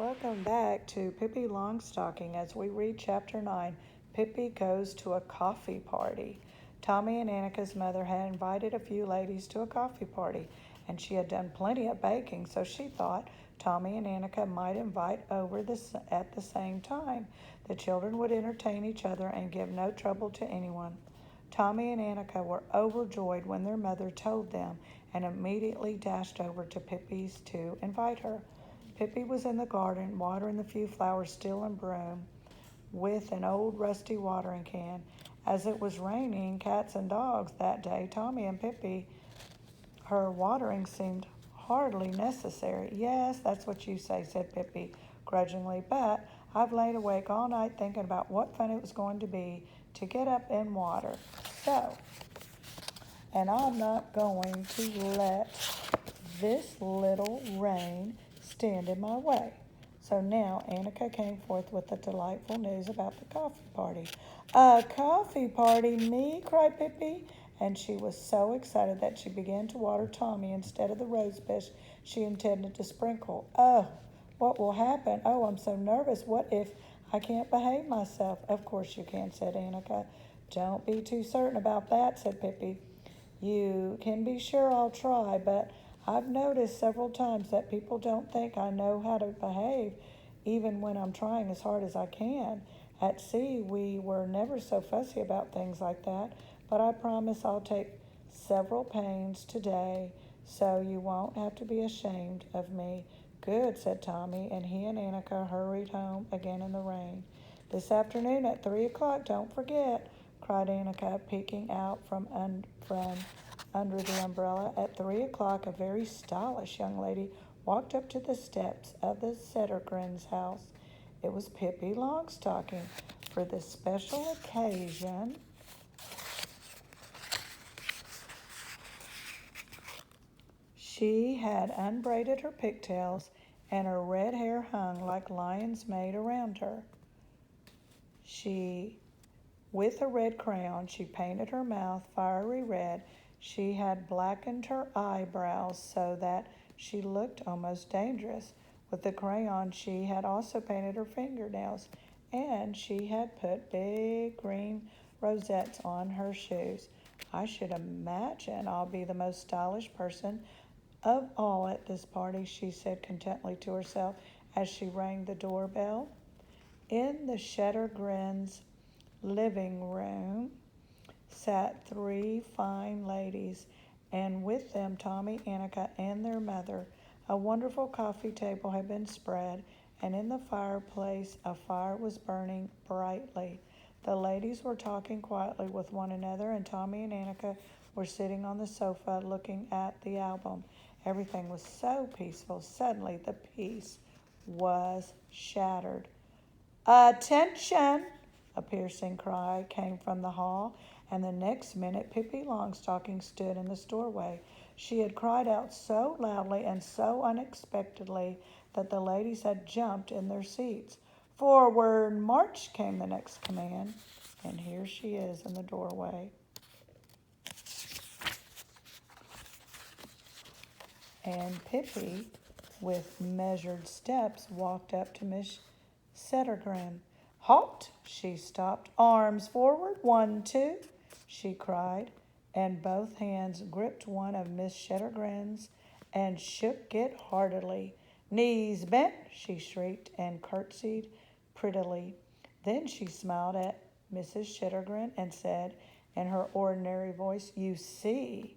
Welcome back to Pippi Longstocking as we read Chapter 9. Pippi goes to a coffee party. Tommy and Annika's mother had invited a few ladies to a coffee party, and she had done plenty of baking, so she thought Tommy and Annika might invite over at the same time. The children would entertain each other and give no trouble to anyone. Tommy and Annika were overjoyed when their mother told them and immediately dashed over to Pippi's to invite her. Pippi was in the garden, watering the few flowers still in bloom with an old rusty watering can. As it was raining cats and dogs that day, Tommy and Pippi, her watering seemed hardly necessary. Yes, that's what you say, said Pippi grudgingly, but I've laid awake all night thinking about what fun it was going to be to get up and water. And I'm not going to let this little rain stand in my way. So now Annika came forth with the delightful news about the coffee party. A coffee party, me? Cried Pippi, and she was so excited that she began to water Tommy instead of the rose bush she intended to sprinkle. Oh, what will happen? Oh, I'm so nervous. What if I can't behave myself? Of course you can, said Annika. Don't be too certain about that, said Pippi. You can be sure I'll try, but I've noticed several times that people don't think I know how to behave, even when I'm trying as hard as I can. At sea, we were never so fussy about things like that, but I promise I'll take several pains today, so you won't have to be ashamed of me. Good, said Tommy, and he and Annika hurried home again in the rain. This afternoon at 3 o'clock, don't forget, cried Annika, peeking out from under the umbrella. At 3 o'clock, a very stylish young lady walked up to the steps of the Settergren's house. It was Pippi Longstocking. For this special occasion, she had unbraided her pigtails, and her red hair hung like lion's mane around her. With a red crayon, she painted her mouth fiery red. She had blackened her eyebrows so that she looked almost dangerous. With the crayon, she had also painted her fingernails, and she had put big green rosettes on her shoes. I should imagine I'll be the most stylish person of all at this party, she said contentedly to herself as she rang the doorbell. In the Shettergrins' living room sat three fine ladies, and with them Tommy, Annika, and their mother. A wonderful coffee table had been spread, and in the fireplace a fire was burning brightly. The ladies were talking quietly with one another, and Tommy and Annika were sitting on the sofa looking at the album. Everything was so peaceful. Suddenly the peace was shattered. Attention! A piercing cry came from the hall, and the next minute Pippi Longstocking stood in the doorway. She had cried out so loudly and so unexpectedly that the ladies had jumped in their seats. Forward march, came the next command, and here she is in the doorway. And Pippi, with measured steps, walked up to Miss Settergren. Halt! She stopped. Arms forward. 1, 2, she cried, and both hands gripped one of Miss Shettergren's and shook it heartily. Knees bent, she shrieked, and curtsied prettily. Then she smiled at Mrs. Shettergren and said in her ordinary voice, You see,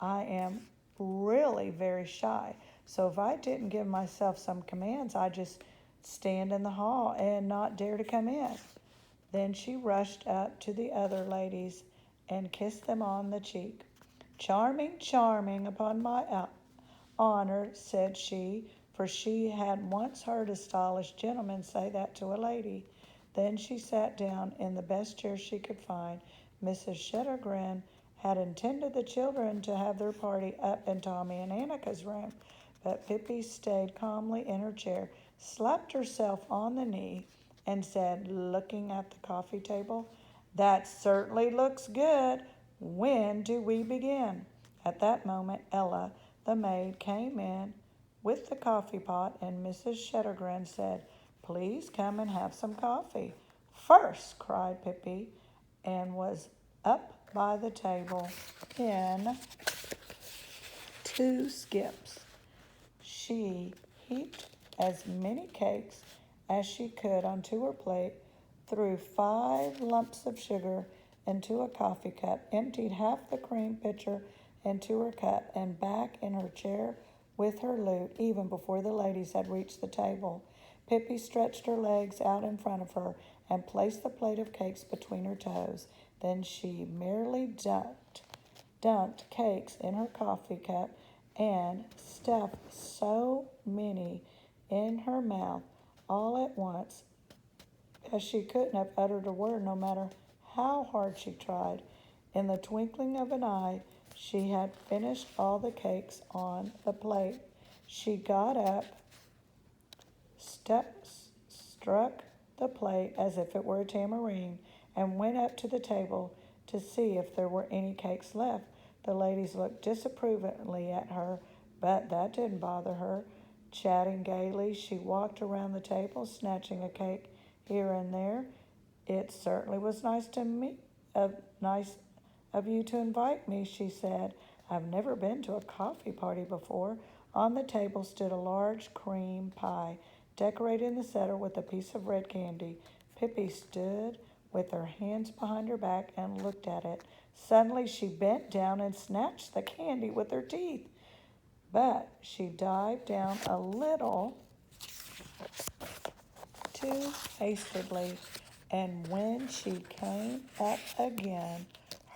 I am really very shy, so if I didn't give myself some commands, I'd just stand in the hall and not dare to come in. Then she rushed up to the other ladies and kissed them on the cheek. Charming, charming, upon my honor, said she, for she had once heard a stylish gentleman say that to a lady. Then she sat down in the best chair she could find. Mrs. Shettergren had intended the children to have their party up in Tommy and Annika's room, but Pippi stayed calmly in her chair, slapped herself on the knee, and said, looking at the coffee table, That certainly looks good. When do we begin? At that moment, Ella, the maid, came in with the coffee pot, and Mrs. Shettergren said, "Please come and have some coffee." "First," cried Pippi, and was up by the table in 2 skips. She heaped as many cakes as she could onto her plate, threw 5 lumps of sugar into a coffee cup, emptied half the cream pitcher into her cup, and back in her chair with her lute, even before the ladies had reached the table. Pippi stretched her legs out in front of her and placed the plate of cakes between her toes. Then she merely dunked cakes in her coffee cup and stuffed so many in her mouth all at once as she couldn't have uttered a word no matter how hard she tried. In the twinkling of an eye, she had finished all the cakes on the plate. She got up, struck the plate as if it were a tambourine, and went up to the table to see if there were any cakes left. The ladies looked disapprovingly at her, but that didn't bother her. Chatting gaily, she walked around the table, snatching a cake here and there. "It certainly was nice of you to invite me," she said. "I've never been to a coffee party before." On the table stood a large cream pie, decorated in the center with a piece of red candy. Pippi stood with her hands behind her back and looked at it. Suddenly she bent down and snatched the candy with her teeth. But she dived down a little too hastily, and when she came up again,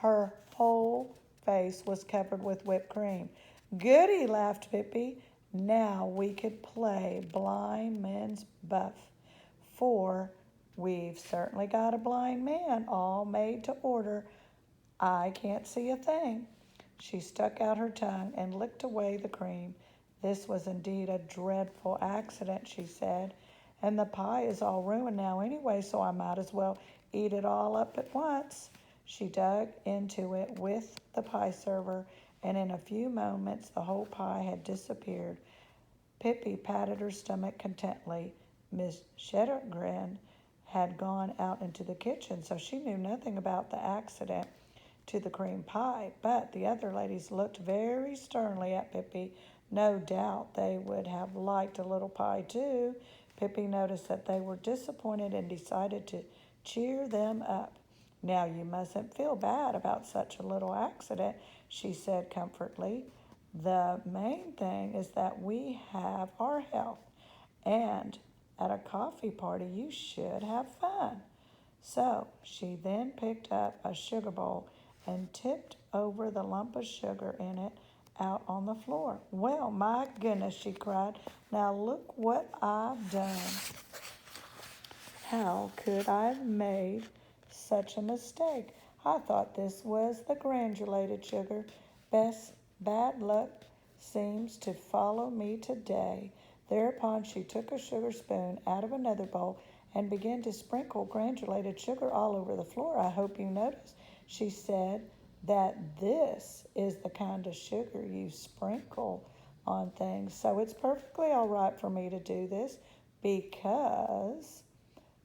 her whole face was covered with whipped cream. "Goody," laughed Pippi. "Now we could play blind man's buff, for we've certainly got a blind man all made to order. I can't see a thing." She stuck out her tongue and licked away the cream. "This was indeed a dreadful accident," she said, "and the pie is all ruined now anyway, so I might as well eat it all up at once." She dug into it with the pie server, and in a few moments the whole pie had disappeared. Pippi patted her stomach contentedly. Miss Shettergren had gone out into the kitchen, so she knew nothing about the accident to the cream pie, but the other ladies looked very sternly at Pippi. No doubt they would have liked a little pie too. Pippi noticed that they were disappointed and decided to cheer them up. "Now you mustn't feel bad about such a little accident," she said comfortably. "The main thing is that we have our health, and at a coffee party you should have fun." So she then picked up a sugar bowl and tipped over the lump of sugar in it out on the floor. "Well, my goodness," she cried. "Now look what I've done. How could I have made such a mistake? I thought this was the granulated sugar. Bad luck seems to follow me today." Thereupon she took a sugar spoon out of another bowl and began to sprinkle granulated sugar all over the floor. "I hope you notice," she said, "that this is the kind of sugar you sprinkle on things. So it's perfectly all right for me to do this, because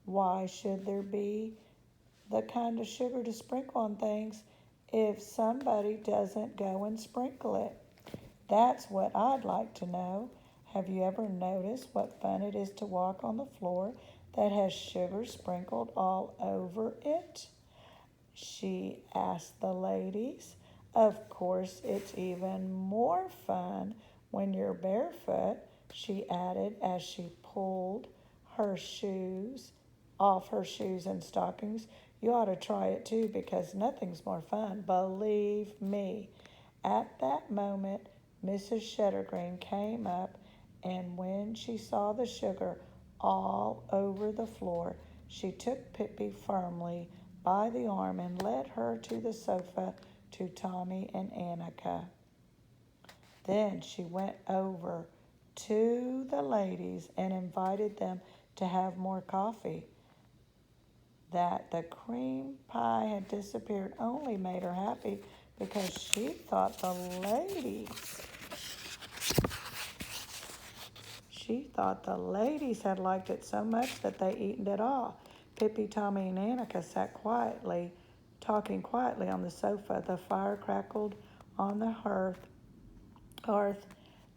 why should there be the kind of sugar to sprinkle on things if somebody doesn't go and sprinkle it? That's what I'd like to know. Have you ever noticed what fun it is to walk on the floor that has sugar sprinkled all over it?" she asked the ladies. "Of course, it's even more fun when you're barefoot," she added as she pulled her shoes off her shoes and stockings. "You ought to try it too, because nothing's more fun, believe me." At that moment, Mrs. Shettergren came up, and when she saw the sugar all over the floor, she took Pippi firmly by the arm and led her to the sofa to Tommy and Annika. Then she went over to the ladies and invited them to have more coffee. That the cream pie had disappeared only made her happy, because she thought the ladies She thought the ladies had liked it so much that they eaten it all. Pippi, Tommy, and Annika sat quietly, talking quietly on the sofa. The fire crackled on the hearth.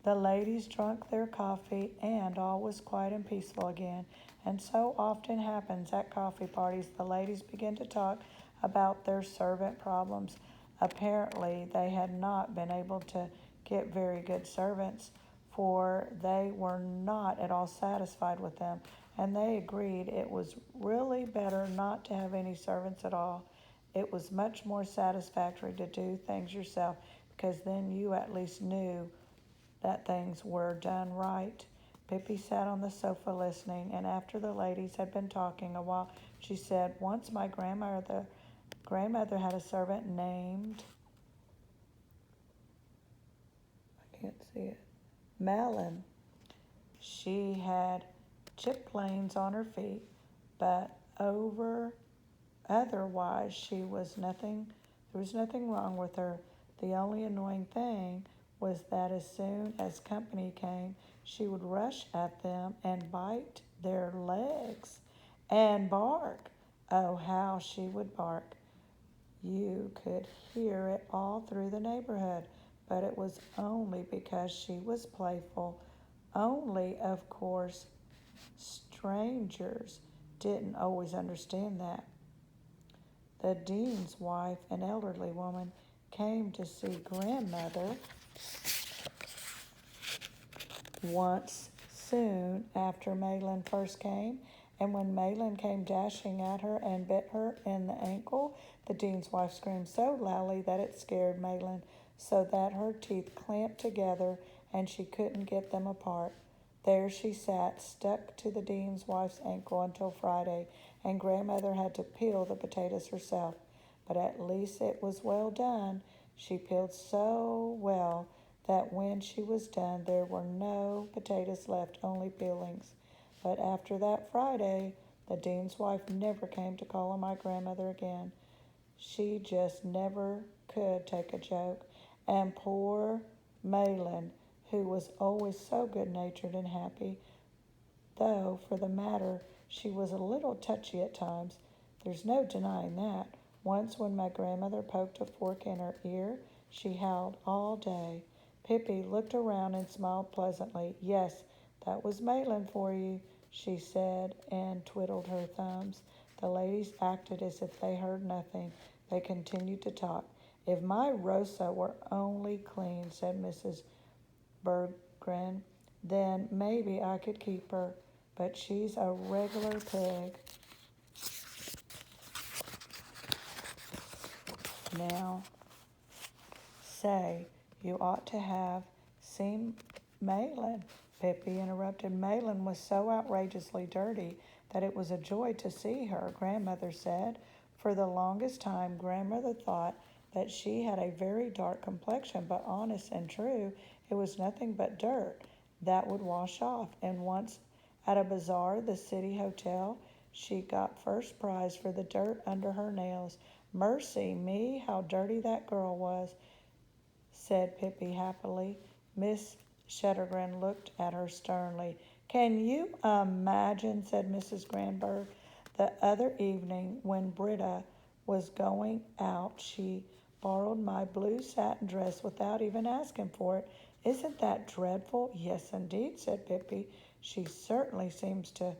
The ladies drank their coffee, and all was quiet and peaceful again. And so often happens at coffee parties, the ladies begin to talk about their servant problems. Apparently, they had not been able to get very good servants, for they were not at all satisfied with them, and they agreed it was really better not to have any servants at all. It was much more satisfactory to do things yourself, because then you at least knew that things were done right. Pippi sat on the sofa listening, and after the ladies had been talking a while, she said, "Once my grandmother had a servant named, I can't see it, Melon. She had chipped lanes on her feet, but otherwise there was nothing wrong with her. The only annoying thing was that as soon as company came, she would rush at them and bite their legs and bark. Oh, how she would bark! You could hear it all through the neighborhood, but it was only because she was playful. Only, of course, strangers didn't always understand that. The dean's wife, an elderly woman, came to see grandmother once soon after Malin first came, and when Malin came dashing at her and bit her in the ankle, the dean's wife screamed so loudly that it scared Malin, so that her teeth clamped together and she couldn't get them apart. There she sat, stuck to the dean's wife's ankle until Friday, and grandmother had to peel the potatoes herself. But at least it was well done. She peeled so well that when she was done, there were no potatoes left, only peelings. But after that Friday, the dean's wife never came to call on my grandmother again. She just never could take a joke. And poor Malin, who was always so good-natured and happy, though for the matter she was a little touchy at times, there's no denying that. Once when my grandmother poked a fork in her ear, she howled all day. Pippi looked around and smiled pleasantly. "Yes, that was Malin for you," she said, and twiddled her thumbs. The ladies acted as if they heard nothing. They continued to talk. "If my Rosa were only clean," said Mrs. Berggren, "then maybe I could keep her. But she's a regular pig." Now, say, you ought to have seen Malin, Pippi interrupted. Malin was so outrageously dirty that it was a joy to see her, grandmother said. For the longest time, grandmother thought that she had a very dark complexion, but honest and true, it was nothing but dirt that would wash off. And once at a bazaar, the city hotel, she got first prize for the dirt under her nails. Mercy me, how dirty that girl was, said Pippi happily. Miss Shettergren looked at her sternly. "Can you imagine," said Mrs. Granberg, "the other evening when Britta was going out, she borrowed my blue satin dress without even asking for it. Isn't that dreadful?" "Yes, indeed," said Pippi. "She certainly seems to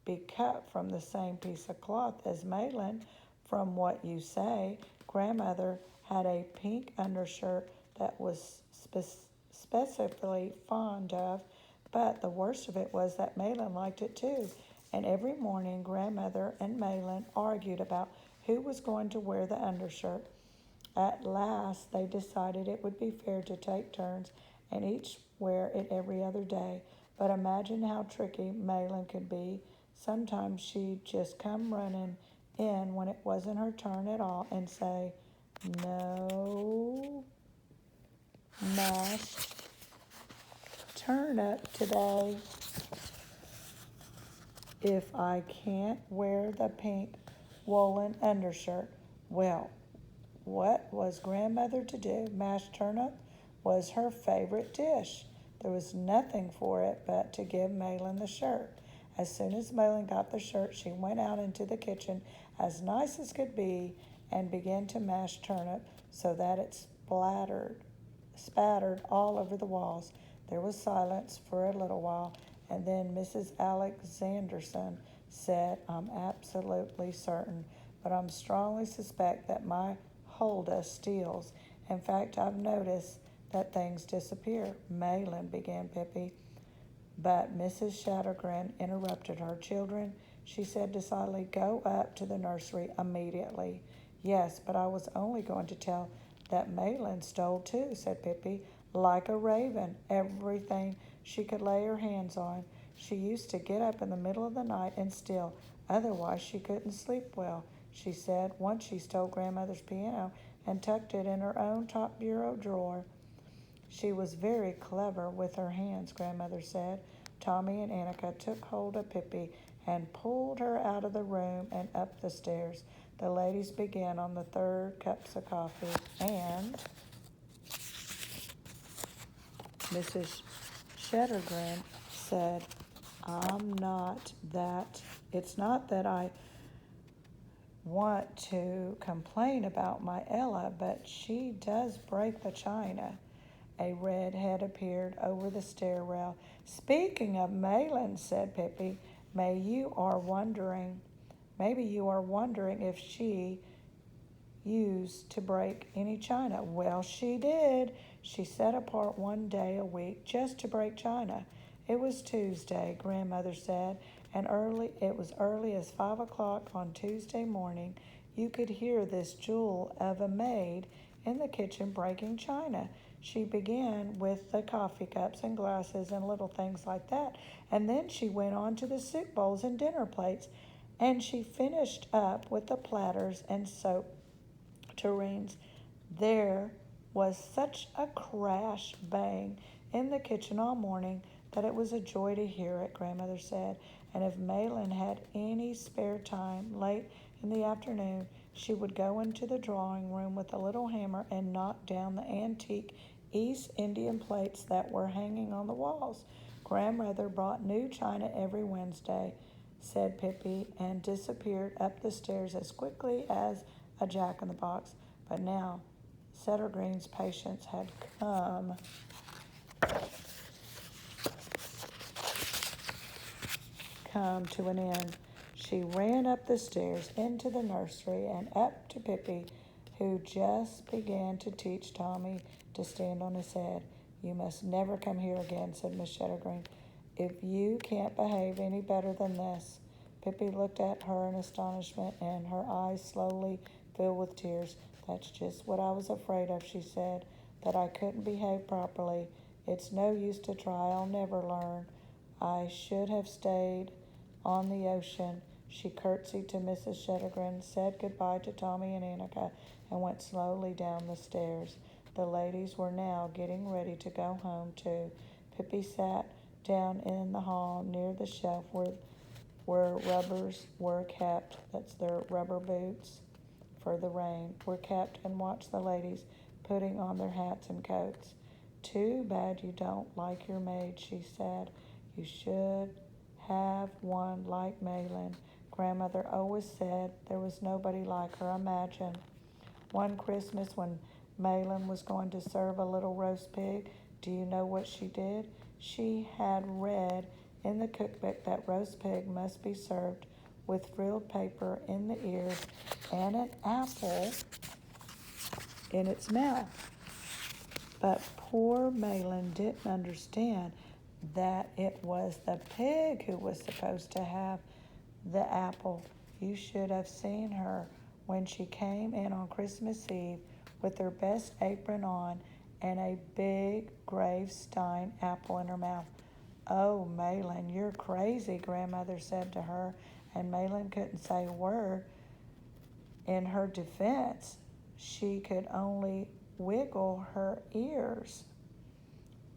be cut from the same piece of cloth as Malin, from what you say. Grandmother had a pink undershirt that was specifically fond of, but the worst of it was that Malin liked it too. And every morning grandmother and Malin argued about who was going to wear the undershirt. At last they decided it would be fair to take turns and each wear it every other day. But imagine how tricky Malin could be. Sometimes she'd just come running in when it wasn't her turn at all and say, 'No mashed turnip today if I can't wear the pink woolen undershirt.' Well, what was grandmother to do? Mashed turnip was her favorite dish. There was nothing for it but to give Malin the shirt. As soon as Malin got the shirt, she went out into the kitchen as nice as could be and began to mash turnip so that it spattered all over the walls. There was silence for a little while, and then Mrs. Alexanderson said, "I'm absolutely certain, but I'm strongly suspect that my Huldah steals. In fact, I've noticed that things disappear." "Malin," began Pippi, but Mrs. Shattergrin interrupted her. "Children," she said decidedly, "go up to the nursery immediately." "Yes, but I was only going to tell that Malin stole too," said Pippi, "like a raven, everything she could lay her hands on. She used to get up in the middle of the night and steal, otherwise she couldn't sleep well. She said once she stole Grandmother's piano and tucked it in her own top bureau drawer. She was very clever with her hands," Grandmother said. Tommy and Annika took hold of Pippi and pulled her out of the room and up the stairs. The ladies began on the third cups of coffee, and Mrs. Shattergrin said, It's not that I want to complain about my Ella, but she does break the china." A red head appeared over the stair rail. "Speaking of Malin," said Pippi, maybe you are wondering if she used to break any china. Well, she did. She set apart one day a week just to break china. It was Tuesday, Grandmother said, and it was early as 5 o'clock on Tuesday morning. You could hear this jewel of a maid in the kitchen breaking china. She began with the coffee cups and glasses and little things like that, and then she went on to the soup bowls and dinner plates, and she finished up with the platters and soap tureens. There was such a crash bang in the kitchen all morning that it was a joy to hear it, Grandmother said, and if Malin had any spare time late in the afternoon, she would go into the drawing room with a little hammer and knock down the antique East Indian plates that were hanging on the walls. Grandmother brought new china every Wednesday, said Pippi, and disappeared up the stairs as quickly as a jack-in-the-box. But now Settergreen's patience had come to an end. She ran up the stairs into the nursery and up to Pippi, who just began to teach Tommy to stand on his head. "You must never come here again," said Miss Shattergreen, "if you can't behave any better than this." Pippi looked at her in astonishment, and her eyes slowly filled with tears. "That's just what I was afraid of," she said, "that I couldn't behave properly. It's no use to try. I'll never learn. I should have stayed on the ocean." She curtsied to Mrs. Shattergrin, said goodbye to Tommy and Annika, and went slowly down the stairs. The ladies were now getting ready to go home, too. Pippi sat down in the hall near the shelf where rubbers were kept, that's their rubber boots for the rain, were kept, and watched the ladies putting on their hats and coats. "Too bad you don't like your maid," she said. "You should have one like Malin. Grandmother always said there was nobody like her. Imagine one Christmas when Malin was going to serve a little roast pig. Do you know what she did? She had read in the cookbook that roast pig must be served with frilled paper in the ears and an apple in its mouth. But poor Malin didn't understand that it was the pig who was supposed to have the apple. You should have seen her when she came in on Christmas Eve with her best apron on and a big Gravestein apple in her mouth. "Oh, Malin, you're crazy," Grandmother said to her, and Malin couldn't say a word in her defense. She could only wiggle her ears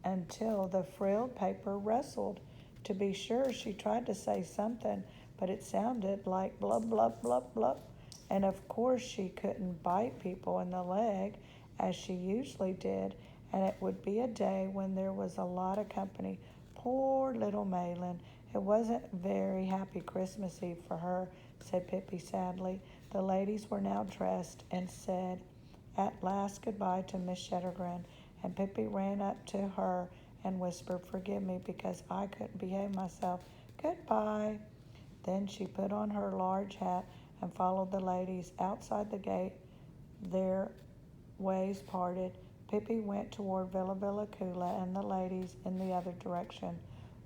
until the frilled paper rustled. To be sure, she tried to say something, but it sounded like blub, blub, blub, blub. And of course she couldn't bite people in the leg, as she usually did, and it would be a day when there was a lot of company. Poor little Malin. It wasn't a very happy Christmas Eve for her, said Pippi sadly. The ladies were now dressed and said at last goodbye to Miss Shettergren, and Pippi ran up to her and whispered, "Forgive me because I couldn't behave myself. Goodbye." Then she put on her large hat and followed the ladies outside the gate. Their ways parted. Pippi went toward Villa Villacula and the ladies in the other direction.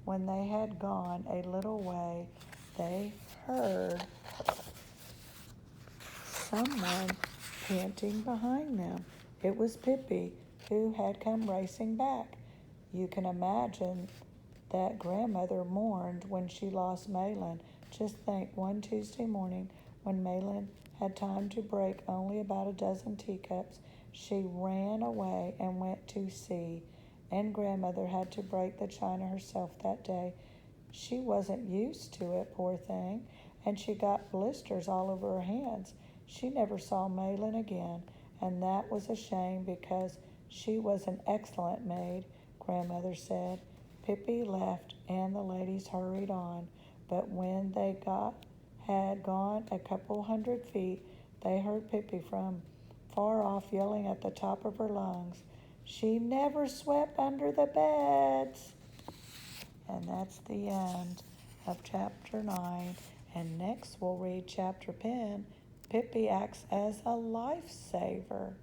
When they had gone a little way, they heard someone panting behind them. It was Pippi, who had come racing back. You can imagine that grandmother mourned when she lost Malin. Just think, one Tuesday morning, when Malin had time to break only about a dozen teacups, she ran away and went to sea, and grandmother had to break the china herself that day. She wasn't used to it, poor thing, and she got blisters all over her hands. She never saw Malin again, and that was a shame because she was an excellent maid, grandmother said. Pippi left, and the ladies hurried on, but when they had gone a couple 100 feet, they heard Pippi from far off yelling at the top of her lungs, "She never swept under the beds." And that's the end of chapter 9. And next we'll read chapter 10. Pippi acts as a lifesaver.